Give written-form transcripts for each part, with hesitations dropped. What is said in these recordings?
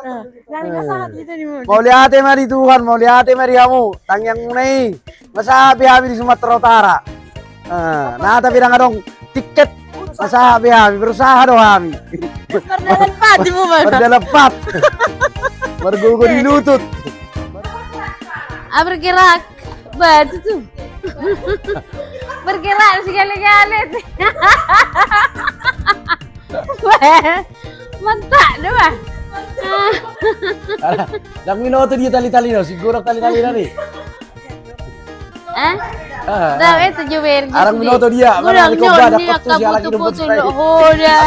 Jangan kasahat gitu nih. Mau lihat mari Tuhan, mau lihat mari kamu. Tang yang munai. Masa habis di Sumatera Utara. Nah tapi dong tiket. Masa habis berusaha doang kami. Berdalepat ibu baru. Berdalepat. Bergugur di lutut. Bergerak. Batu tuh. Bergerak sekali-kali. Mentak deh bah. Dak minuto dia tali-tali no, siguro tali-tali na nih. Daw itu juwer. Arang minuto dia, Gudang ko ba nyon niya dapat to siya lagi kabuto-buto hoda.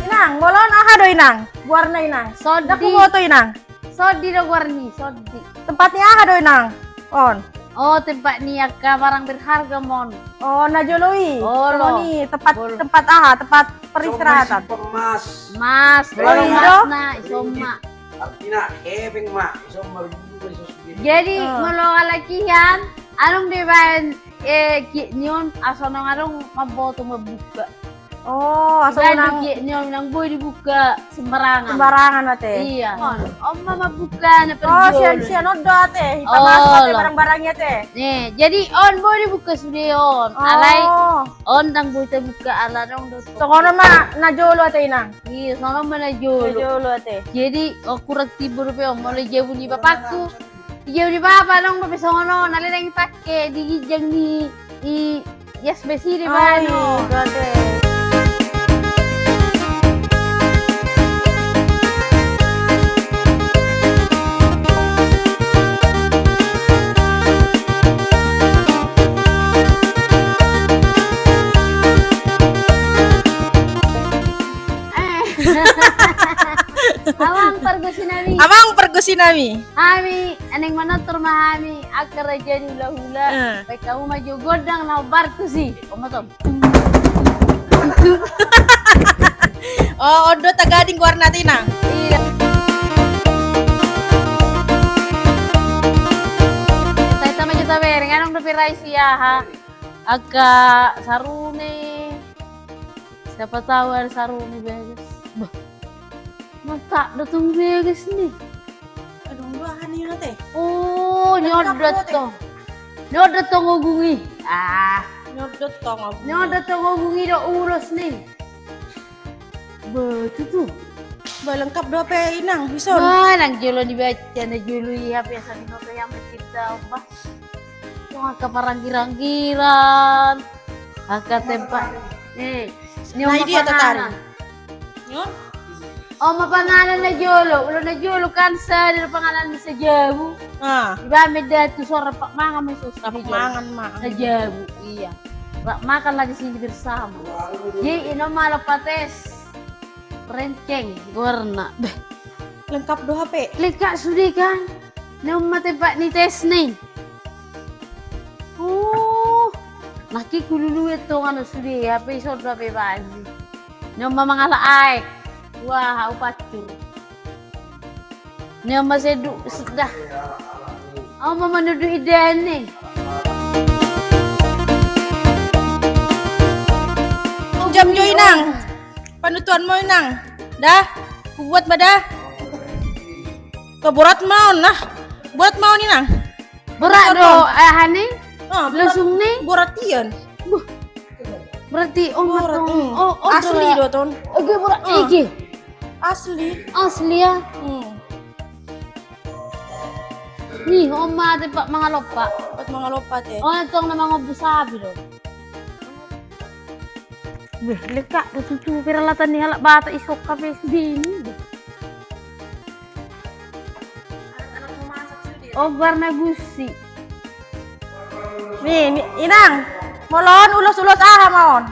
Inang, bolon aha do inang. Warna inang. Sodi. Aku foto inang. Sodi do warni, sodi. Tempatnya aha do inang. On. Oh, tempat ni ka barang berharga mon. Oh, najoloi. Oh, lo. Ini tempat aha, tempat peristirahatan. Mas. Mas, Oh, barang iya. mas na isoma. Artinya hebeng mak, so bergugur susugiri. Jadi molo kalakihan, anong di ba nyon asal nang arong maboto mabuka. Oh, asal Dahil nang nyon nang boy dibuka sembarangan. sembarangan ate. Iya. Oma mabuka na Oh, perjual. sian odo ate. Hipamasok Oh, ate lo. barang-barangnya ate. Nih, jadi on boy dibuka sudah on. Alay Oh. on tang boy buka ala dong do. So kono ma najolo ate inang. Iya, sama mana jolo. Najolo ate. Jadi aku tibur pe om mulai jauh ni bapakku. Jauh ni papa dong bape sono nali nang pakai di gijang di yes besi di bano. Iya, ate. Awang pergusinami. Amang pergusinami. Ami, aneng manatur mahami akar raja ni hula-hula. Baik kamu maju godang na barku sih. Omatom. Oh, odo tagading warna tinang. Iya. Kita maju taber, nganong dopirai siya ha. Agak sarune. Siapa tahu ada sarune beres. Bah. Mata datang beres nih. Aduh, doahan yun ate. Oh, nyodot to. Nyodot to ngugungi. Nyodot tong. Nyodot to ngugungi do ulos nih. Betul tuh. Ba lengkap do pe inang bison. Wah, nang julo dibaca na julo iya biasa di noto yang kita bah. Yung ka parang girang-giran. Aka tempat. Nah, dia tatari. Nyon? Oh, mapangalan na julo. Ulo na julo kansa di pangalan ni sa Jabu. Diba medya tu suara pak mangan may susu. Mangan ma. Sa Jabu, iya. Makan lagi sini bersama. Jadi ino malapates. Renceng warna. Lengkap do HP. Lika sudah kan? Nung matipak ni tes nih. Oh, naki kululu itu kan sudah HP sudah bebas. Nung mamangala ay. Wah, upacur. Nung masedu sudah. Oh, mama nudu idan nih. Jam jo inang. Panutuan mo inang. Dah, buat ba dah? Keburat mau nah. Buat mau ni nang. Berat do, hani? Lusung nih? Burat iyan. Berarti Burat. matong. Asli do ton. Oke, berat iki. Asli. Asli ya. Nih, oma tepak mga lopa. Buat mga lopat eh. Oh, itong na mga busabi do. Beh, leka, tutu piralatan ni halak bata isok kape sini. Oh, warna gusi. Nih, inang. Molon ulos-ulos aha maon.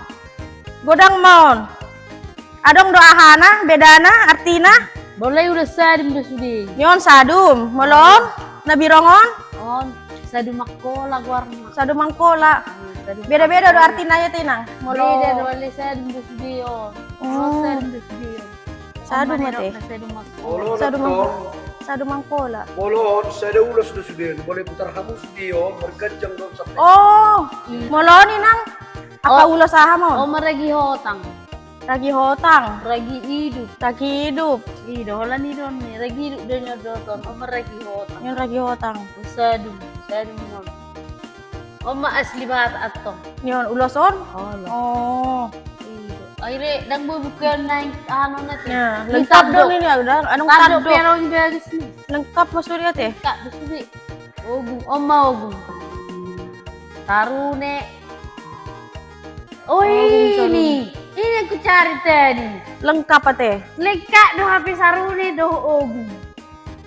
Godang maon. Adong do ahana, bedana, artina. Boleh udah sadim do sudi. Nyon sadum, molon, nabirongon, Oh, sadum makola warna. sadum mangkola. Beda-beda do artinanya tinang. Molon. Beda boleh sadim do sudi on. Oh, sadim do sudi on. Sadum ate. Sadum makola. Sadum Sado mangkola. Molon, saya ada ulas sudah boleh putar kamu studio, berkencang dong sampai. Oh, moloni nang. Apa ulo saha Oh, mo? meragi hotang. Ragi hotang, Ragi hidup. ragi hidup. Ido, holan idon nih. Ragi hidup dan nyodoton. Oh, meragi hotang. Yung ragi hotang. Sadum non. Oma asli banget atong. Yon uloson? Oh, lo. Oh. Ido. Akhirnya dang bukan naik ano na ti. Ya, lengkap dong ini udah. Anong Tado tado? pero ang bagus nih. Lengkap maksudnya teh. Kak, gusto Ogung, oma ogung. Tarune. Oh ini aku cari tadi. Lengkap teh. Lengkap do HP sarune do ogung.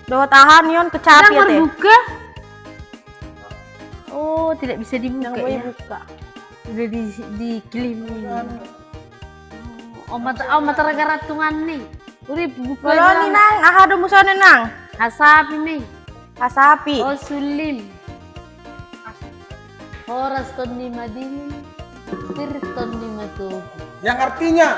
Doh tahan yon kecapi Sedang teh. berbuka. Oh, tidak bisa dibuka Yang boleh ya. buka. Sudah di klaim ini. Oh, mata ragatungan nih. Udah buka. Moloni nang, aha do musone nang. Hasapi nih. Kasapi. Oh, sulim. Horas ton ni madini. Tirton ni matugu. Yang artinya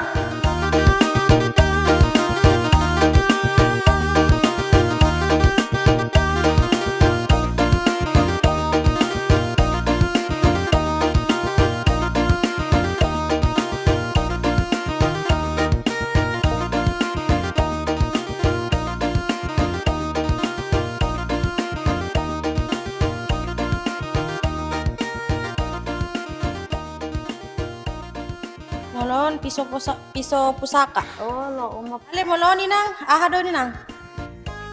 Molon piso pusaka. Oh, lo umap. Ale moloni nang, aha do ni nang.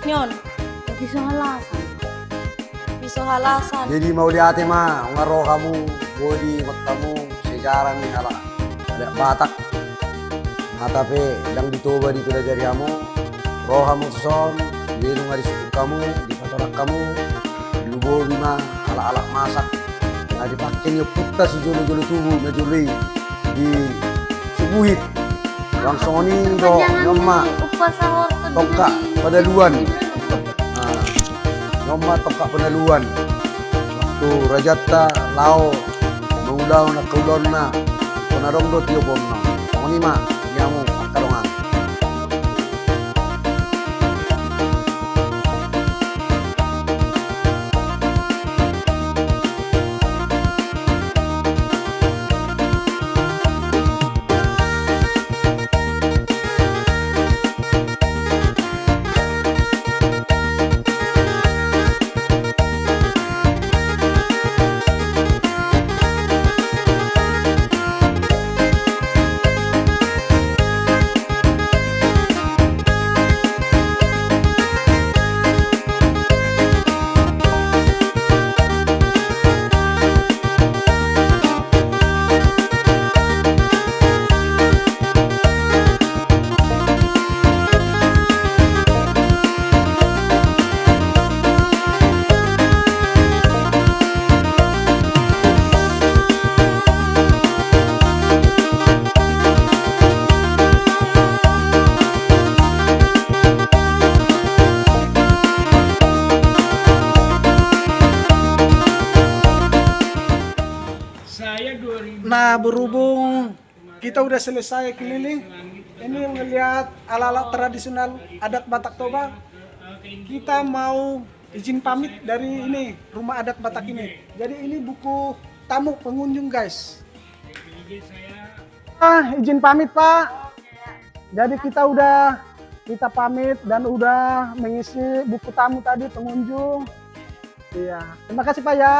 Yon, Lagi halasan. piso halasan. jadi mau lihat mah ngaroh kamu body matamu sejarah nih ala ada Batak nah tapi yang ditoba di kuda jari kamu roh kamu son di ngari suku kamu di patorak kamu di lubo lima ala ala masak nah dipakai putta si jolo jolo tubuh ngejuli di subuhit langsung ini do nyoma Upas sahur toka pada luan. Nyoma toka penaluan waktu rajata lao maulau na kaulon na panarong do tiyo bom na oni ma nyamu kalongan Nah, berhubung kita udah selesai keliling, ini melihat ala-ala tradisional adat Batak Toba, kita mau izin pamit dari ini, rumah adat Batak ini. Jadi ini buku tamu pengunjung, guys. Izin pamit, Pak. Jadi kita pamit dan udah mengisi buku tamu tadi pengunjung. Iya, terima kasih Pak ya.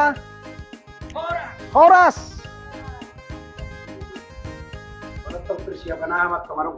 Horas. persiapan amat kemarin